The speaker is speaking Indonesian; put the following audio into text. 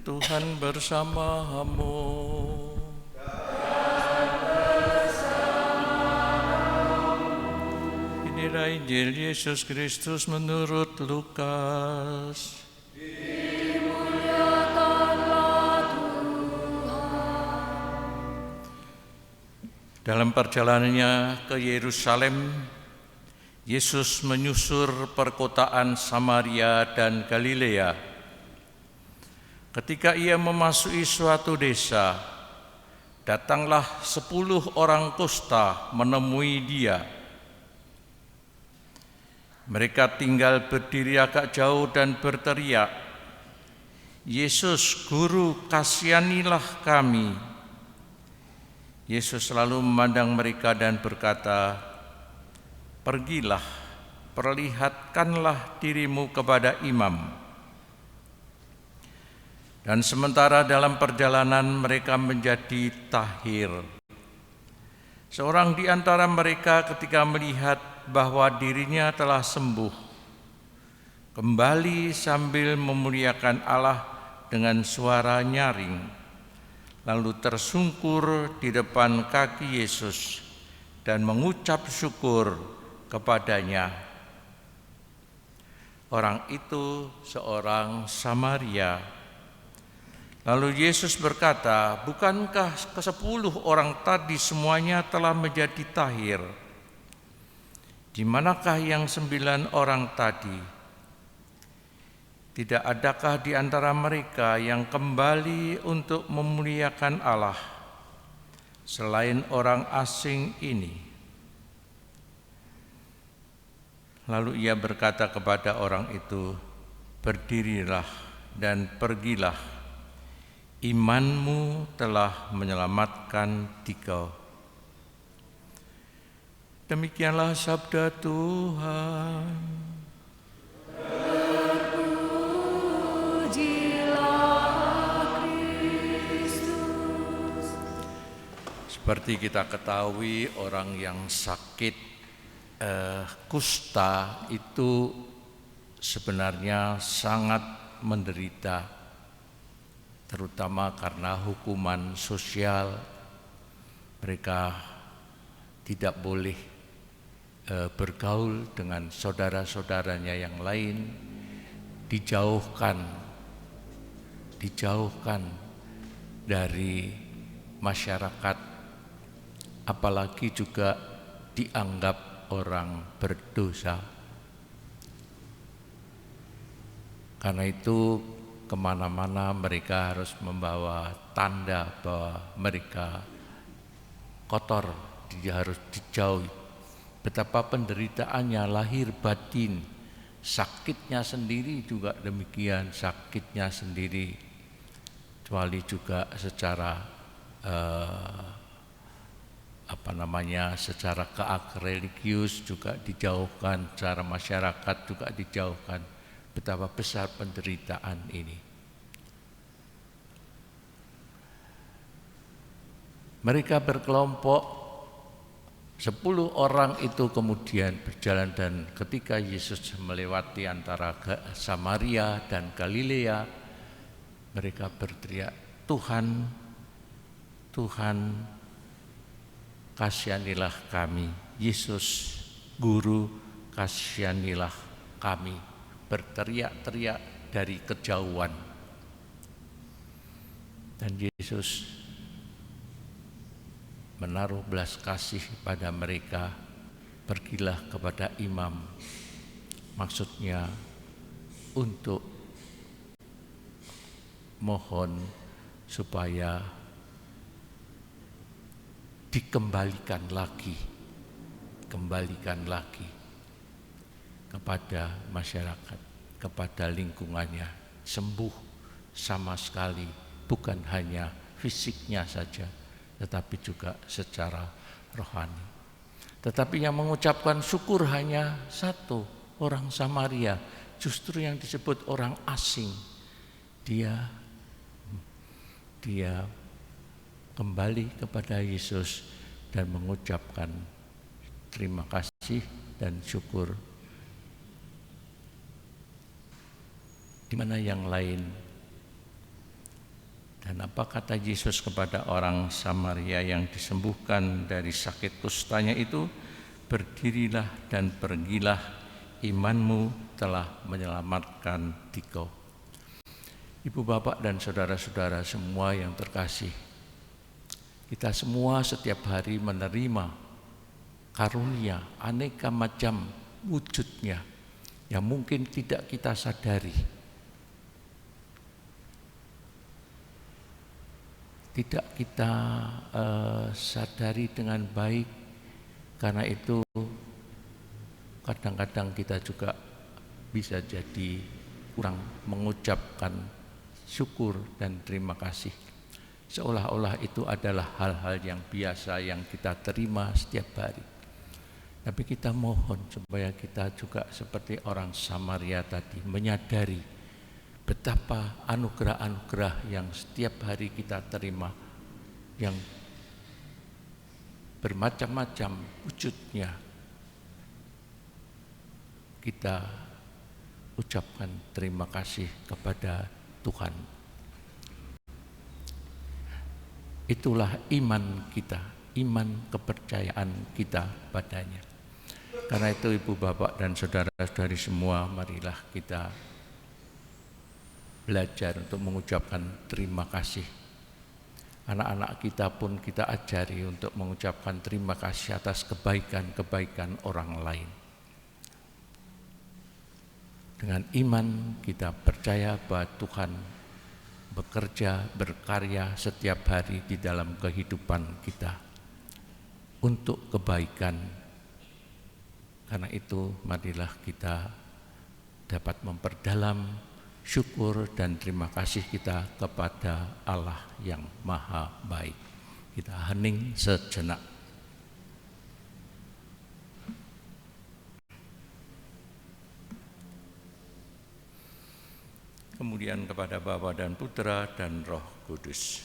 Tuhan bersamamu. Inilah Injil Yesus Kristus menurut Lukas. Dimuliakanlah Tuhan. Dalam perjalanannya ke Yerusalem, Yesus menyusur perkotaan Samaria dan Galilea. Ketika ia memasuki suatu desa, datanglah 10 orang kusta menemui dia. Mereka tinggal berdiri agak jauh dan berteriak, "Yesus, Guru, kasihanilah kami." Yesus selalu memandang mereka dan berkata, "Pergilah, perlihatkanlah dirimu kepada imam." Dan sementara dalam perjalanan mereka menjadi tahir. Seorang di antara mereka ketika melihat bahwa dirinya telah sembuh, kembali sambil memuliakan Allah dengan suara nyaring, lalu tersungkur di depan kaki Yesus dan mengucap syukur kepadanya. Orang itu seorang Samaria. Lalu Yesus berkata, "Bukankah ke-10 orang tadi semuanya telah menjadi tahir? Di manakah yang 9 orang tadi? Tidak adakah di antara mereka yang kembali untuk memuliakan Allah selain orang asing ini?" Lalu ia berkata kepada orang itu, "Berdirilah dan pergilah. Imanmu telah menyelamatkan dikau." Demikianlah sabda Tuhan. Terpujilah Kristus. Seperti kita ketahui, orang yang sakit kusta itu sebenarnya sangat menderita, terutama karena hukuman sosial. Mereka tidak boleh bergaul dengan saudara-saudaranya yang lain, dijauhkan dari masyarakat, apalagi juga dianggap orang berdosa. Karena itu kemana-mana mereka harus membawa tanda bahwa mereka kotor, dia harus dijauhi. Betapa penderitaannya lahir batin, sakitnya sendiri juga demikian, sakitnya sendiri. Kecuali juga secara secara keak-religius juga dijauhkan, secara masyarakat juga dijauhkan. Betapa besar penderitaan ini. Mereka berkelompok, 10 orang itu kemudian berjalan, dan ketika Yesus melewati antara Samaria dan Galilea, mereka berteriak, "Tuhan, Tuhan, kasihanilah kami. Yesus, Guru, kasihanilah kami." Berteriak-teriak dari kejauhan. Dan Yesus menaruh belas kasih pada mereka. "Pergilah kepada imam." Maksudnya untuk mohon supaya dikembalikan lagi kepada masyarakat, kepada lingkungannya, sembuh sama sekali, bukan hanya fisiknya saja, tetapi juga secara rohani. Tetapi yang mengucapkan syukur hanya satu, orang Samaria, justru yang disebut orang asing. Dia kembali kepada Yesus dan mengucapkan terima kasih dan syukur. Di mana yang lain Dan apa kata Yesus kepada orang Samaria yang disembuhkan dari sakit kustanya itu? Berdirilah dan pergilah, imanmu telah menyelamatkan dikau. Ibu bapak dan saudara-saudara semua yang terkasih, kita semua setiap hari menerima karunia aneka macam wujudnya yang mungkin tidak kita sadari, tidak kita sadari dengan baik. Karena itu kadang-kadang kita juga bisa jadi kurang mengucapkan syukur dan terima kasih, seolah-olah itu adalah hal-hal yang biasa yang kita terima setiap hari. Tapi kita mohon supaya kita juga seperti orang Samaria tadi, menyadari betapa anugerah-anugerah yang setiap hari kita terima, yang bermacam-macam wujudnya, kita ucapkan terima kasih kepada Tuhan. Itulah iman kita, iman kepercayaan kita padanya. Karena itu ibu bapak dan saudara-saudari semua, marilah kita belajar untuk mengucapkan terima kasih. Anak-anak kita pun kita ajari untuk mengucapkan terima kasih atas kebaikan-kebaikan orang lain. Dengan iman kita percaya bahwa Tuhan bekerja, berkarya setiap hari di dalam kehidupan kita untuk kebaikan. Karena itu marilah kita dapat memperdalam syukur dan terima kasih kita kepada Allah yang Maha Baik. Kita hening sejenak. Kemudian kepada Bapa dan Putra dan Roh Kudus.